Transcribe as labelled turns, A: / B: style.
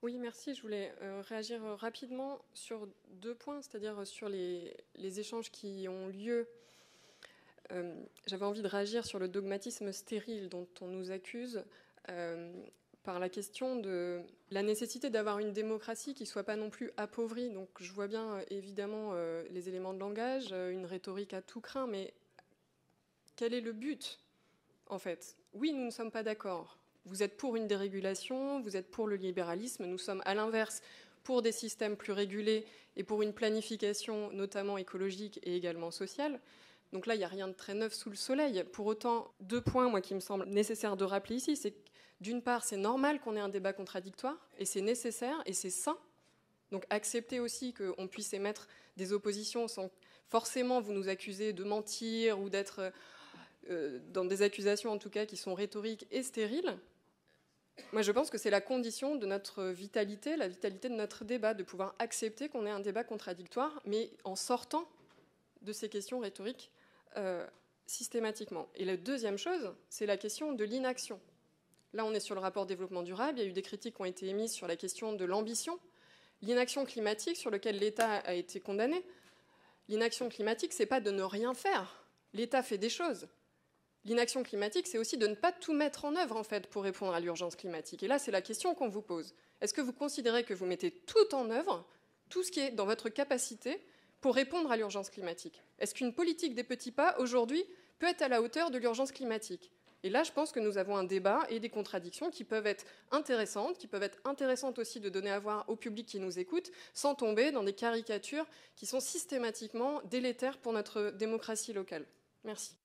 A: Oui, merci. Je voulais réagir rapidement sur 2 points, c'est-à-dire sur les échanges qui ont lieu. J'avais envie de réagir sur le dogmatisme stérile dont on nous accuse par la question de la nécessité d'avoir une démocratie qui ne soit pas non plus appauvrie. Donc je vois bien évidemment les éléments de langage, une rhétorique à tout crin, mais quel est le but en fait? Oui, nous ne sommes pas d'accord. Vous êtes pour une dérégulation, vous êtes pour le libéralisme, nous sommes à l'inverse pour des systèmes plus régulés et pour une planification notamment écologique et également sociale. Donc là, il n'y a rien de très neuf sous le soleil. Pour autant, 2 points, moi, qui me semblent nécessaires de rappeler ici, c'est que d'une part, c'est normal qu'on ait un débat contradictoire, et c'est nécessaire, et c'est sain. Donc accepter aussi qu'on puisse émettre des oppositions sans forcément vous nous accuser de mentir ou d'être dans des accusations en tout cas qui sont rhétoriques et stériles. Moi, je pense que c'est la condition de notre vitalité, la vitalité de notre débat, de pouvoir accepter qu'on ait un débat contradictoire, mais en sortant de ces questions rhétoriques systématiquement. Et la deuxième chose, c'est la question de l'inaction. Là, on est sur le rapport développement durable. Il y a eu des critiques qui ont été émises sur la question de l'ambition. L'inaction climatique, sur laquelle l'État a été condamné, l'inaction climatique, c'est pas de ne rien faire. L'État fait des choses. L'inaction climatique, c'est aussi de ne pas tout mettre en œuvre, en fait, pour répondre à l'urgence climatique. Et là, c'est la question qu'on vous pose. Est-ce que vous considérez que vous mettez tout en œuvre, tout ce qui est dans votre capacité, pour répondre à l'urgence climatique? Est-ce qu'une politique des petits pas, aujourd'hui, peut être à la hauteur de l'urgence climatique? Et là, je pense que nous avons un débat et des contradictions qui peuvent être intéressantes aussi de donner à voir au public qui nous écoute, sans tomber dans des caricatures qui sont systématiquement délétères pour notre démocratie locale. Merci.